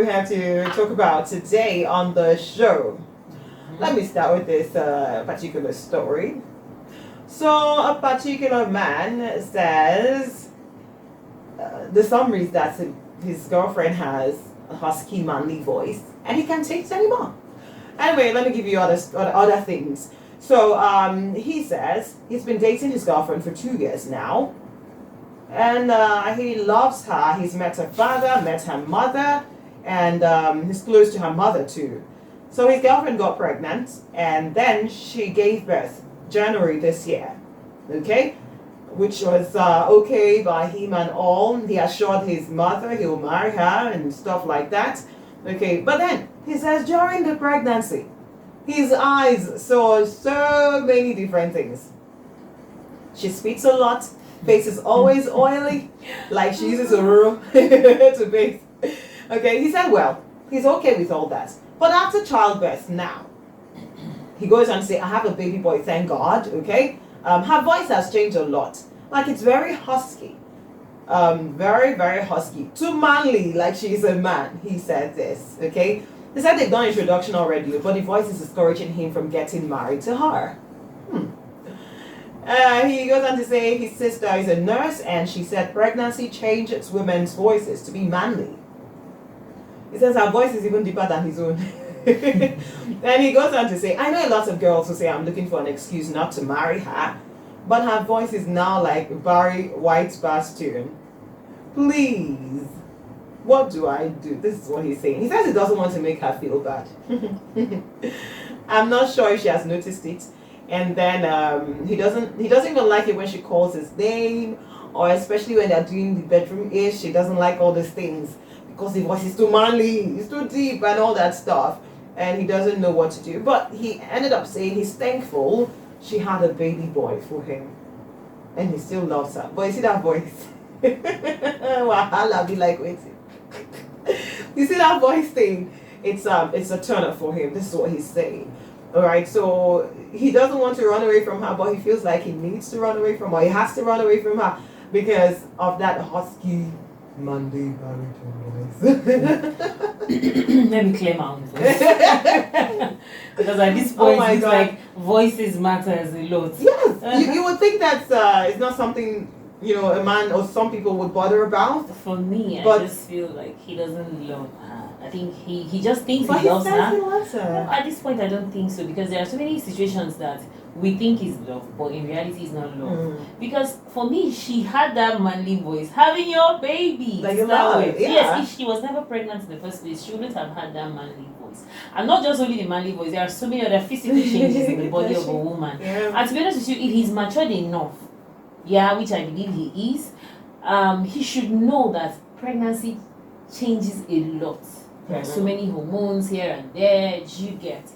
we have to talk about today on the show. Let me start with this particular story. So, a particular man says the summary is that his girlfriend has a husky, manly voice and he can't take it anymore. Anyway, let me give you other things. So, he says he's been dating his girlfriend for 2 years now. And he loves her. He's met her father, met her mother, and he's close to her mother too. So his girlfriend got pregnant, and then she gave birth January this year. Okay? Which was okay by him and all. He assured his mother he'll marry her and stuff like that. Okay, but then he says during the pregnancy, his eyes saw so many different things. She speaks a lot. Face is always oily, like she uses a room to bathe. Okay, he said, well, he's okay with all that. But after childbirth now, he goes on to say, I have a baby boy, thank God, okay? Her voice has changed a lot. Like it's very husky. Very, very husky. Too manly, like she's a man, he said this, okay? They said they've done introduction already, but the voice is discouraging him from getting married to her. He goes on to say his sister is a nurse and she said pregnancy changes women's voices to be manly. He says her voice is even deeper than his own. And he goes on to say, I know a lot of girls who say I'm looking for an excuse not to marry her, but her voice is now like Barry White's Bastion. Please, what do I do? This is what he's saying. He says he doesn't want to make her feel bad. I'm not sure if she has noticed it. And then he doesn't even like it when she calls his name, or especially when they're doing the bedroom-ish. She doesn't like all these things because the voice is too manly, it's too deep and all that stuff. And he doesn't know what to do. But he ended up saying he's thankful she had a baby boy for him. And he still loves her. But you see that voice? Wahala be like, wait. You see that voice thing? It's a turn up for him. This is what he's saying. Alright, so he doesn't want to run away from her, but he feels like he needs to run away from her. He has to run away from her because of that husky, manly baritone voice. Let me clear my own voice. Because at this point, it's like voices matters a lot. Yes, you would think that it's not something, a man or some people would bother about. For me, I just feel like he doesn't love her. I think he just thinks he loves her. He loves her. At this point, I don't think so, because there are so many situations that we think is love, but in reality, it's not love. Because for me, she had that manly voice, having your baby. Like you love it. Yeah. Yes, if she was never pregnant in the first place, she wouldn't have had that manly voice. And not just only the manly voice, there are so many other physical changes in the body of a woman. Yeah. And to be honest with you, if he's matured enough, which I believe he is, he should know that pregnancy changes a lot. There are so many hormones here and there, you get.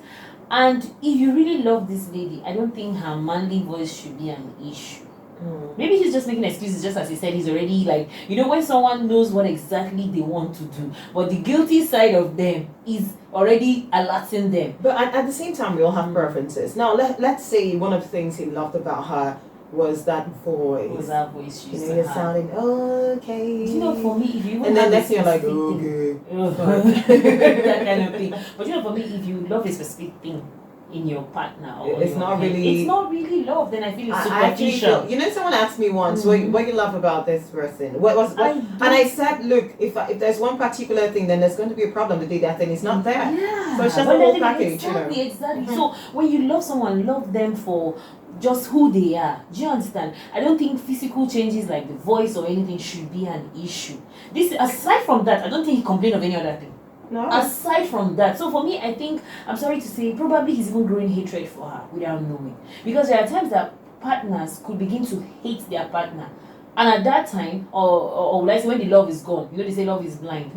And if you really love this lady, I don't think her manly voice should be an issue. Maybe he's just making excuses, just as he said, he's already like, when someone knows what exactly they want to do, but the guilty side of them is already alerting them. But at the same time, we all have preferences. Now, let's say one of the things he loved about her was that voice. Was that voice she you're sounding okay. For me, if you and then next thing you're like, that kind of thing. But for me, if you love a specific thing in your partner, or it's not really love, then I feel it's superficial. Someone asked me once, what you love about this person? And I said, look, if there's one particular thing, then there's going to be a problem the day that thing is not there. Yeah. So it's just a whole package. Exactly. So when you love someone, love them for just who they are. Do you understand? I don't think physical changes like the voice or anything should be an issue. Aside from that, I don't think he complained of any other thing. No. Aside from that, so for me, I think, I'm sorry to say, probably he's even growing hatred for her without knowing. Because there are times that partners could begin to hate their partner. And at that time, or like when the love is gone, they say love is blind.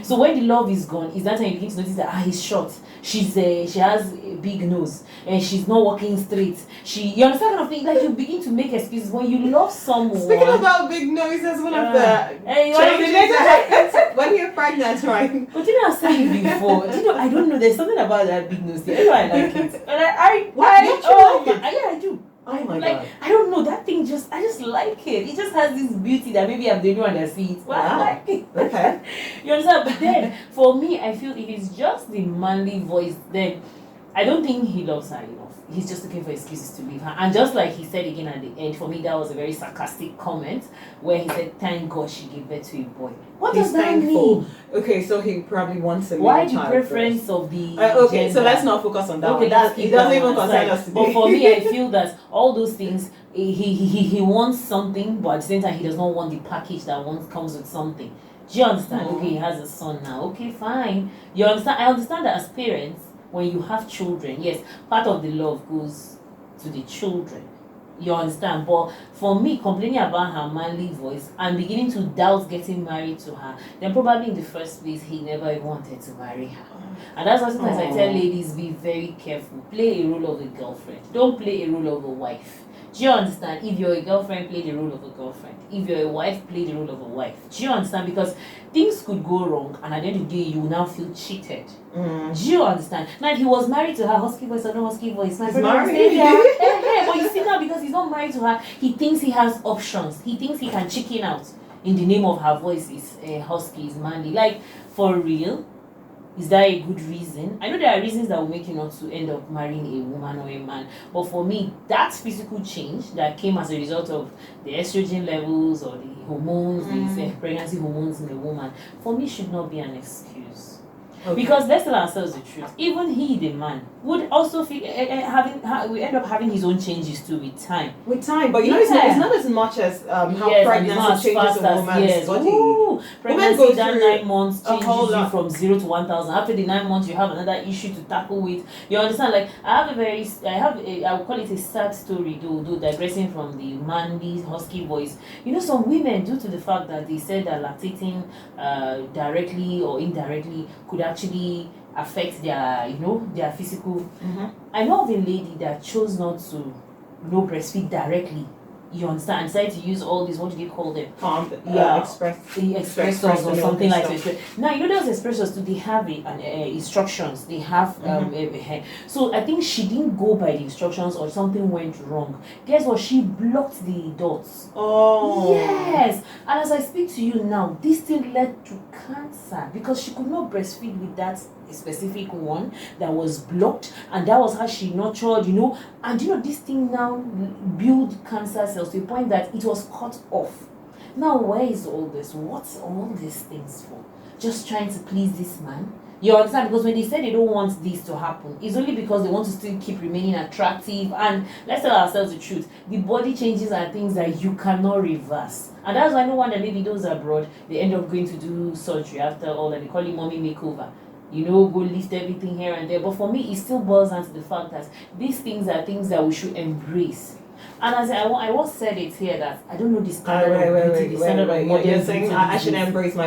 So when the love is gone, is that time you begin to notice that he's short, she has a big nose, and she's not walking straight. You understand kind of thing? Like you begin to make excuses when you love someone. Speaking about big nose, that's one of the changes when you're pregnant, right? But I've said it before. I don't know. There's something about that big nose thing. I like it, and I do. Oh my Like, God. I don't know, that thing I just like it. It just has this beauty that maybe I'm the only one that sees it. But I Wow. like it. Okay. You understand? But then, for me, I feel if it's just the manly voice, then I don't think he loves her enough. He's just looking for excuses to leave her. And just like he said again at the end, for me that was a very sarcastic comment where he said, "Thank God she gave birth to a boy." What He's does that thankful. mean? Okay, so he probably wants a Why male the child preference first. of the Okay, so gender? let's not focus on that Okay, one. that's It doesn't even concern us today. But for me, I feel that all those things, he wants something, but at the same time, he does not want the package that comes with something. Do you understand? Okay, he has a son now. Okay, fine. You understand? I understand that as parents, when you have children, yes, part of the love goes to the children. You understand? But for me, complaining about her manly voice and beginning to doubt getting married to her, then probably in the first place, he never even wanted to marry her. And that's why sometimes I tell ladies, be very careful. Play a role of a girlfriend. Don't play a role of a wife. Do you understand? If you're a girlfriend, play the role of a girlfriend. If you're a wife, play the role of a wife. Do you understand? Because things could go wrong, and at the end of the day, you will now feel cheated. Do you understand? Now, if he was married to her, husky voice or no husky voice, my brother will stay there. But you see now, because he's not married to her, he thinks he has options. He thinks he can chicken out in the name of her voice is husky, is manly. Like, for real? Is that a good reason? I know there are reasons that will make you not to end up marrying a woman or a man, but for me, that physical change that came as a result of the estrogen levels or the hormones, these pregnancy hormones in a woman, for me should not be an excuse. Okay. Because let's tell ourselves the truth. Even he, the man, would also feel we end up having his own changes too with time. With time, but you know, it's not as much as how pregnancy changes a woman's body. Ooh, pregnancy, that 9 months changes you from 0 to 1,000. After the 9 months, you have another issue to tackle with. You understand? Like I would call it a sad story, though digressing from the manly husky voice. You know, some women, due to the fact that they said that lactating directly or indirectly could actually affect their physical. I know of a lady that chose not to breastfeed directly. You understand? And decided to use all these, what do they call them? Expressors or something like that. Now, you know those expressors too, they have instructions. They have so I think she didn't go by the instructions or something went wrong. Guess what? She blocked the dots. Oh. Yes. And as I speak to you now, this thing led to cancer because she could not breastfeed with that specific one that was blocked, and that was how she nurtured, and this thing now build cancer cells to a point that it was cut off. Now, where is all this? What's all these things for? Just trying to please this man? You understand? Because when they say they don't want this to happen, it's only because they want to still keep remaining attractive. And let's tell ourselves the truth, the body changes are things that you cannot reverse. And that's why no wonder maybe those abroad, they end up going to do surgery after all that. They call it mommy makeover. Go lift everything here and there. But for me, it still boils down to the fact that these things are things that we should embrace. And as I once said it here that I don't know the standard of beauty, the standard of modern beauty. You're saying I should embrace my